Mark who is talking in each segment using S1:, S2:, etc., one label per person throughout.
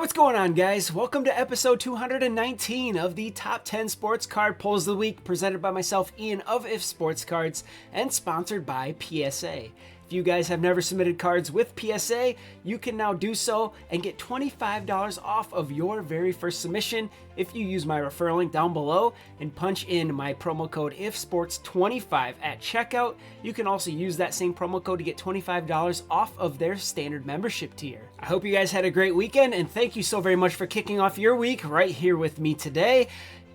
S1: What's going on, guys? Welcome to episode 219 of the Top 10 Sports Card Polls of the Week, presented by myself, Ian of If Sports Cards, and sponsored by PSA. If you guys have never submitted cards with PSA, you can now do so and get $25 off of your very first submission if you use my referral link down below and punch in my promo code IFSports25 at checkout. You can also use that same promo code to get $25 off of their standard membership tier. I hope you guys had a great weekend, and thank you so very much for kicking off your week right here with me today.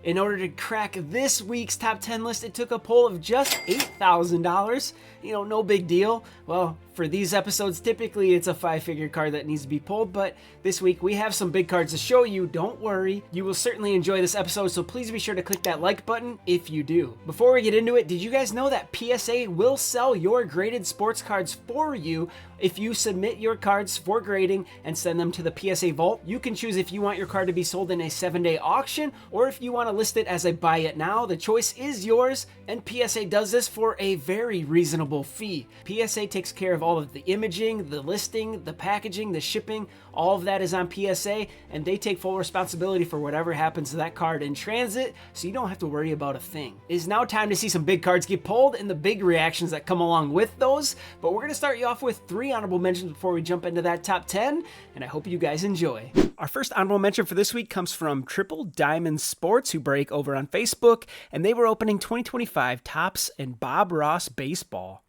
S1: In order to crack this week's top 10 list, it took a poll of just $8,000. No big deal. Well, for these episodes, typically it's a 5-figure card that needs to be pulled, but this week we have some big cards to show you. Don't worry. You will certainly enjoy this episode, so please be sure to click that like button if you do. Before we get into it, did you guys know that PSA will sell your graded sports cards for you if you submit your cards for grading and send them to the PSA vault? You can choose if you want your card to be sold in a 7-day auction or if you want to list it as a buy it now. The choice is yours, and PSA does this for a very reasonable fee. PSA takes care of all of the imaging, the listing, the packaging, the shipping. All of that is on PSA, and they take full responsibility for whatever happens to that card in transit, so you don't have to worry about a thing. It is now time to see some big cards get pulled and the big reactions that come along with those, but we're going to start you off with 3 honorable mentions before we jump into that top 10, and I hope you guys enjoy. Our first honorable mention for this week comes from Triple Diamond Sports, who break over on Facebook, and they were opening 2025 Topps and Bob Ross Baseball.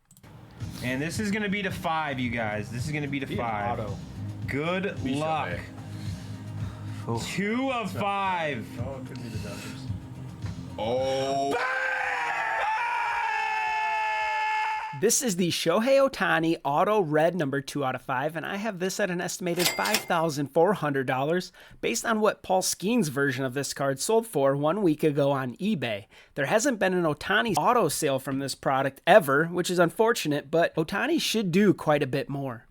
S2: And this is going to be to 5, you guys. This is going to be to 5.
S3: Auto.
S2: Good luck. 2 of 5.
S3: Oh, it could be the Dodgers.
S4: Oh.
S1: This is the Shohei Ohtani Auto Red number 2 out of 5, and I have this at an estimated $5,400 based on what Paul Skeen's version of this card sold for 1 week ago on eBay. There hasn't been an Ohtani auto sale from this product ever, which is unfortunate, but Ohtani should do quite a bit more.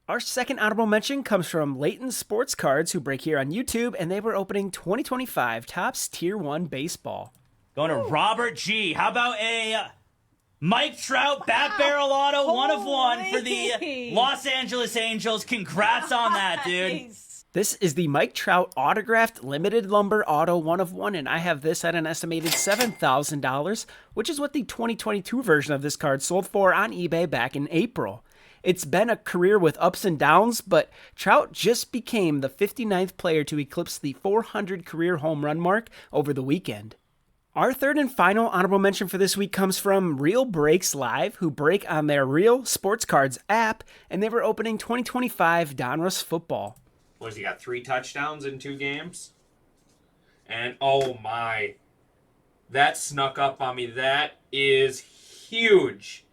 S1: Our second honorable mention comes from Leighton Sports Cards, who break here on YouTube, and they were opening 2025 Topps Tier 1 Baseball.
S5: Going to Robert G. How about a Mike Trout bat barrel auto 1 of 1 for the Los Angeles Angels? Congrats on that, dude.
S1: This is the Mike Trout autographed limited lumber auto 1 of 1, and I have this at an estimated $7,000, which is what the 2022 version of this card sold for on eBay back in April. It's been a career with ups and downs, but Trout just became the 59th player to eclipse the 400 career home run mark over the weekend. Our third and final honorable mention for this week comes from Real Breaks Live, who break on their Real Sports Cards app, and they were opening 2025 Donruss Football.
S4: What has he got? 3 touchdowns in 2 games? And oh my, that snuck up on me. That is huge.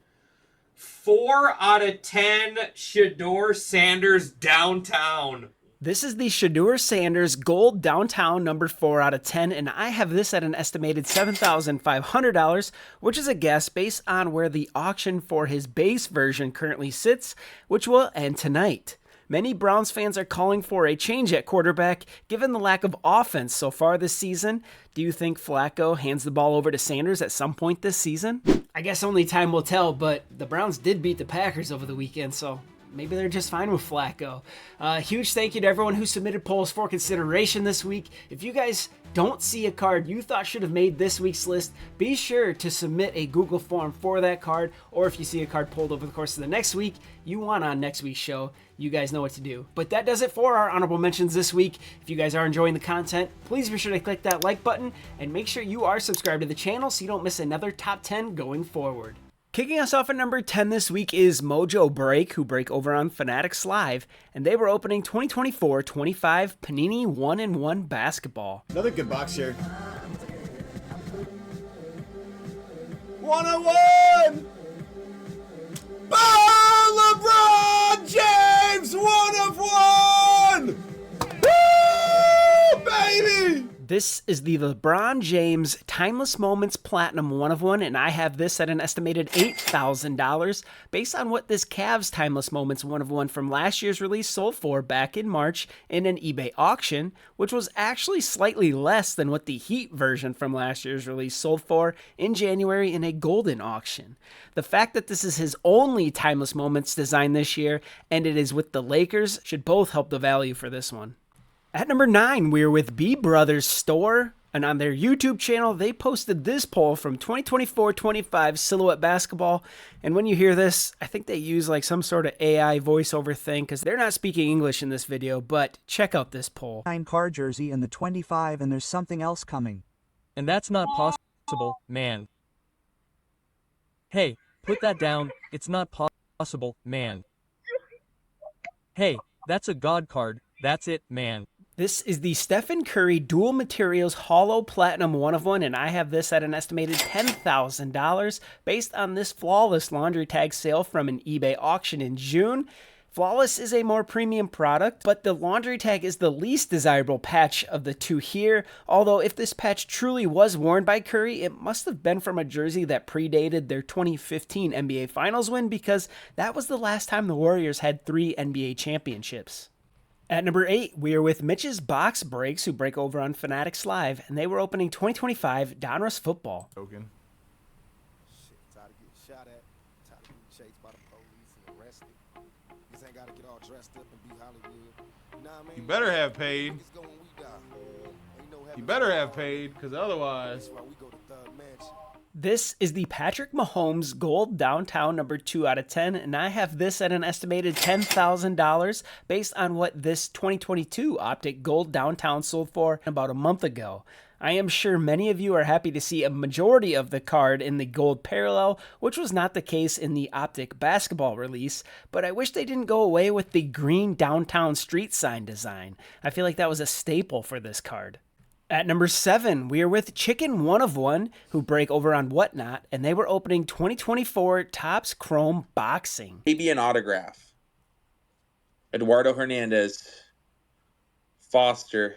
S4: 4 out of 10 Shedeur Sanders downtown.
S1: This is the Shedeur Sanders Gold Downtown number 4 out of 10, and I have this at an estimated $7,500, which is a guess based on where the auction for his base version currently sits, which will end tonight. Many Browns fans are calling for a change at quarterback, given the lack of offense so far this season. Do you think Flacco hands the ball over to Sanders at some point this season? I guess only time will tell, but the Browns did beat the Packers over the weekend, so maybe they're just fine with Flacco. Huge thank you to everyone who submitted polls for consideration this week. If you guys don't see a card you thought should have made this week's list, be sure to submit a Google form for that card, or if you see a card pulled over the course of the next week you want on next week's show, you guys know what to do. But that does it for our honorable mentions this week. If you guys are enjoying the content, please be sure to click that like button and make sure you are subscribed to the channel so you don't miss another top 10 going forward. Kicking us off at number 10 this week is Mojo Break, who break over on Fanatics Live, and they were opening 2024-25 Panini 1-in-1 Basketball.
S3: Another good box here. 101! Oh, LeBron James! 1 of 1! Woo, baby!
S1: This is the LeBron James Timeless Moments Platinum 1 of 1, and I have this at an estimated $8,000 based on what this Cavs Timeless Moments 1 of 1 from last year's release sold for back in March in an eBay auction, which was actually slightly less than what the Heat version from last year's release sold for in January in a golden auction. The fact that this is his only Timeless Moments design this year, and it is with the Lakers, should both help the value for this one. At number 9, we're with B Brothers Store, and on their YouTube channel, they posted this poll from 2024-25 Silhouette Basketball, and when you hear this, I think they use like some sort of AI voiceover thing, because they're not speaking English in this video, but check out this poll.
S6: 9 car jersey and the 25, and there's something else coming.
S7: And that's not possible, man. Hey, put that down, it's not possible, man. Hey, that's a God card, that's it, man.
S1: This is the Stephen Curry Dual Materials Hollow Platinum 1 of 1, and I have this at an estimated $10,000 based on this Flawless laundry tag sale from an eBay auction in June. Flawless is a more premium product, but the laundry tag is the least desirable patch of the two here, although if this patch truly was worn by Curry, it must have been from a jersey that predated their 2015 NBA Finals win, because that was the last time the Warriors had 3 NBA championships. At number 8, we are with Mitch's Box Breaks, who break over on Fanatics Live, and they were opening 2025 Donruss football.
S3: Token.
S8: Shit, tired of getting shot at, tired of getting chased by the police and arrested. Just ain't gotta get all dressed up and be Hollywood. Nah, man,
S3: You better have paid.
S8: niggas go when we die. Ain't no
S3: You
S8: heaven
S3: better
S8: or
S3: have
S8: hell.
S3: paid, because otherwise...
S8: That's why we go to Thug Mansion.
S1: This is the Patrick Mahomes Gold Downtown number 2 out of 10, and I have this at an estimated $10,000 based on what this 2022 Optic Gold Downtown sold for about a month ago. I am sure many of you are happy to see a majority of the card in the gold parallel, which was not the case in the Optic basketball release, but I wish they didn't go away with the green downtown street sign design. I feel like that was a staple for this card. At number 7, we are with Chicken 1 of 1, who break over on Whatnot, and they were opening 2024 Topps Chrome Boxing.
S9: Maybe an autograph. Eduardo Hernandez. Foster.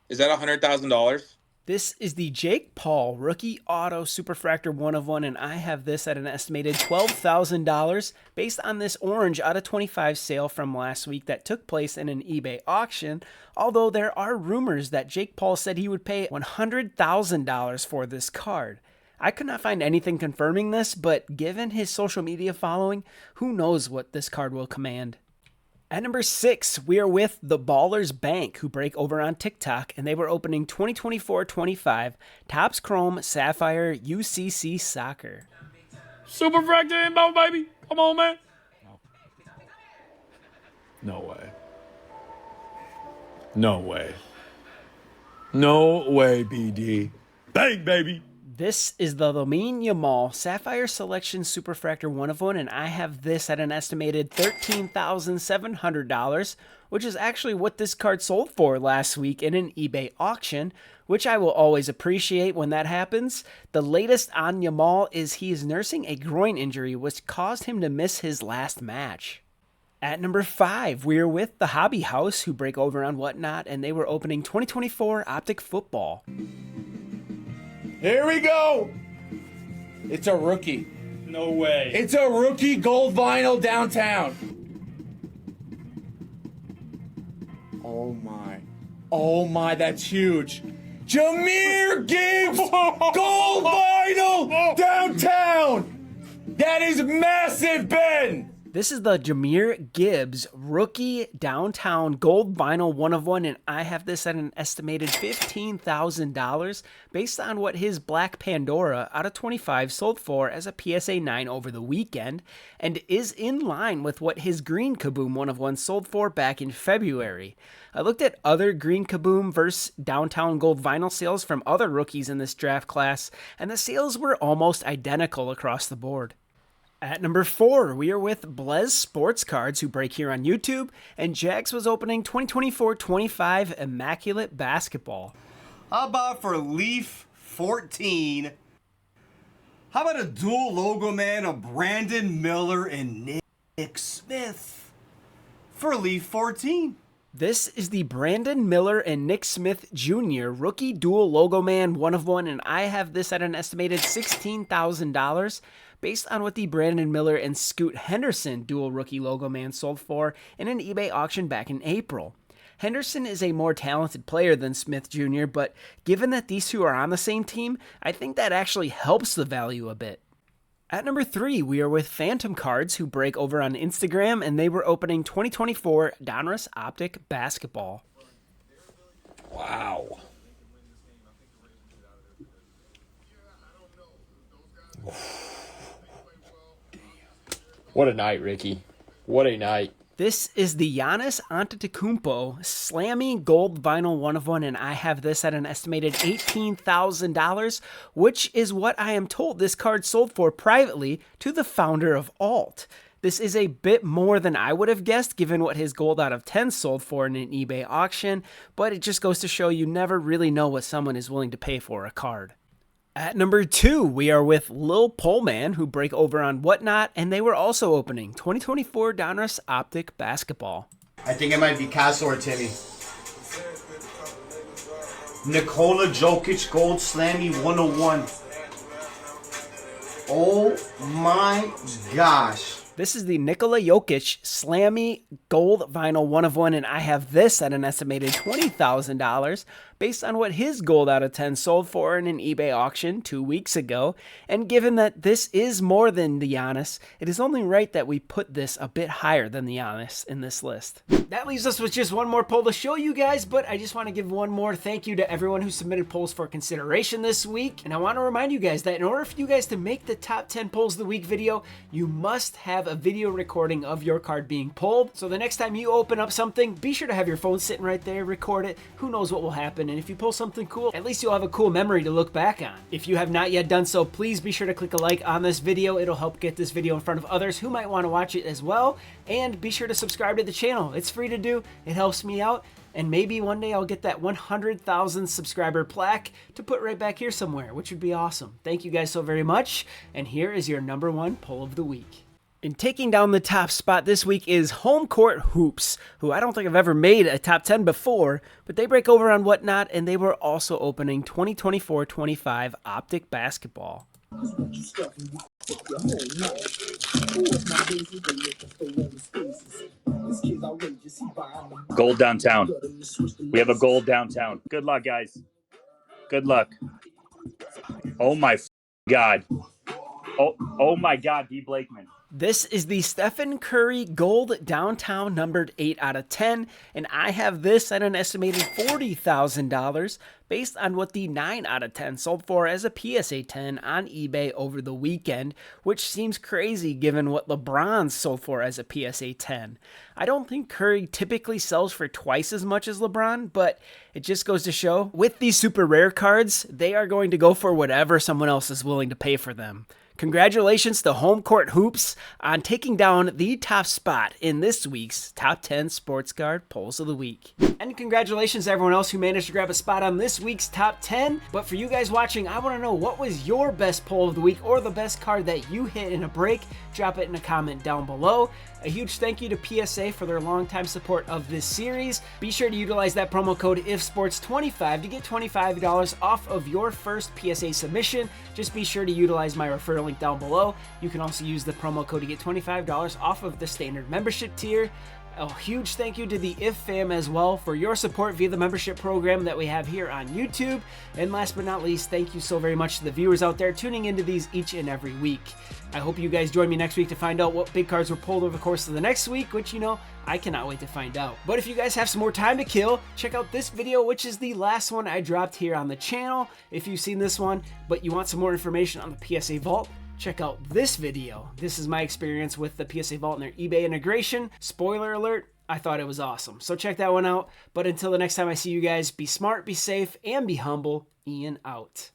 S9: Is that $100,000?
S1: This is the Jake Paul Rookie Auto Superfractor 1 of 1, and I have this at an estimated $12,000 based on this orange out of 25 sale from last week that took place in an eBay auction, although there are rumors that Jake Paul said he would pay $100,000 for this card. I could not find anything confirming this, but given his social media following, who knows what this card will command. At number 6, we are with the Ballers Bank, who break over on TikTok, and they were opening 2024-25 Topps Chrome Sapphire UCC Soccer.
S10: Super fractor inbound, baby. Come on, man.
S3: No way. No way. No way, BD. Bang, baby.
S1: This is the Lamine Yamal Sapphire Selection Superfractor 1 of 1, and I have this at an estimated $13,700, which is actually what this card sold for last week in an eBay auction, which I will always appreciate when that happens. The latest on Yamal is he is nursing a groin injury, which caused him to miss his last match. At number 5, we are with the Hobby House, who break over on Whatnot, and they were opening 2024 Optic Football.
S11: Here we go. It's a rookie.
S5: No way.
S11: It's a rookie gold vinyl downtown. Oh my. Oh my, that's huge. Jameer Gibbs gold vinyl downtown. That is massive, Ben.
S1: This is the Jameer Gibbs Rookie Downtown Gold Vinyl 1 of 1, and I have this at an estimated $15,000 based on what his Black Pandora out of 25 sold for as a PSA 9 over the weekend, and is in line with what his Green Kaboom 1 of 1 sold for back in February. I looked at other Green Kaboom versus Downtown Gold Vinyl sales from other rookies in this draft class, and the sales were almost identical across the board. At number 4, we are with Blez Sports Cards, who break here on YouTube, and Jags was opening 2024-25 Immaculate Basketball.
S12: How about for Leaf 14? How about a dual logo man of Brandon Miller and Nick Smith for Leaf 14?
S1: This is the Brandon Miller and Nick Smith Jr. Rookie Dual Logo Man 1 of 1, and I have this at an estimated $16,000 based on what the Brandon Miller and Scoot Henderson Dual Rookie Logo Man sold for in an eBay auction back in April. Henderson is a more talented player than Smith Jr., but given that these two are on the same team, I think that actually helps the value a bit. At number 3, we are with Phantom Cards, who break over on Instagram, and they were opening 2024 Donruss Optic Basketball.
S3: Wow.
S10: What a night, Ricky. What a night.
S1: This is the Giannis Antetokounmpo Slammy Gold Vinyl 1/1, and I have this at an estimated $18,000, which is what I am told this card sold for privately to the founder of Alt. This is a bit more than I would have guessed given what his gold out of 10 sold for in an eBay auction, but it just goes to show you never really know what someone is willing to pay for a card. At number 2, we are with Lil Poleman, who break over on Whatnot, and they were also opening 2024 Donruss Optic Basketball.
S12: I think it might be Castle or Timmy. Nikola Jokic Gold Slammy 101. Oh my gosh.
S1: This is the Nikola Jokic Slammy Gold Vinyl 1/1, and I have this at an estimated $20,000 based on what his gold out of 10 sold for in an eBay auction 2 weeks ago. And given that this is more than the Giannis, it is only right that we put this a bit higher than the Giannis in this list. That leaves us with just one more poll to show you guys, but I just want to give one more thank you to everyone who submitted polls for consideration this week. And I want to remind you guys that in order for you guys to make the top 10 polls of the week video, you must have a video recording of your card being pulled. So the next time you open up something, be sure to have your phone sitting right there, record it. Who knows what will happen, and if you pull something cool, at least you'll have a cool memory to look back on. If you have not yet done so, please be sure to click a like on this video. It'll help get this video in front of others who might want to watch it as well. And be sure to subscribe to the channel. It's free to do. It helps me out. And maybe one day I'll get that 100,000 subscriber plaque to put right back here somewhere, which would be awesome. Thank you guys so very much. And here is your number 1 poll of the week. And taking down the top spot this week is Home Court Hoops, who I don't think I've ever made a top 10 before, but they break over on Whatnot, and they were also opening 2024-25 Optic Basketball.
S13: Gold downtown. We have a gold downtown. Good luck, guys. Good luck. Oh my God. Oh my God, D. Blakeman.
S1: This is the Stephen Curry Gold Downtown numbered 8 out of 10, and I have this at an estimated $40,000 based on what the 9 out of 10 sold for as a PSA 10 on eBay over the weekend, which seems crazy given what LeBron sold for as a PSA 10. I don't think Curry typically sells for twice as much as LeBron, but it just goes to show with these super rare cards, they are going to go for whatever someone else is willing to pay for them. Congratulations to Home Court Hoops on taking down the top spot in this week's Top 10 Sports Card Polls of the Week. And congratulations to everyone else who managed to grab a spot on this week's Top 10. But for you guys watching, I want to know, what was your best poll of the week or the best card that you hit in a break? Drop it in a comment down below. A huge thank you to PSA for their longtime support of this series. Be sure to utilize that promo code IFSPORTS25 to get $25 off of your first PSA submission. Just be sure to utilize my referral link down below. You can also use the promo code to get $25 off of the standard membership tier. A huge thank you to the IF fam as well for your support via the membership program that we have here on YouTube. And last but not least, thank you so very much to the viewers out there tuning into these each and every week. I hope you guys join me next week to find out what big cards were pulled over the course of the next week, which, you know, I cannot wait to find out. But if you guys have some more time to kill, check out this video, which is the last one I dropped here on the channel. If you've seen this one, but you want some more information on the PSA Vault, check out this video. This is my experience with the PSA Vault and their eBay integration. Spoiler alert, I thought it was awesome. So check that one out. But until the next time I see you guys, be smart, be safe, and be humble. Ian out.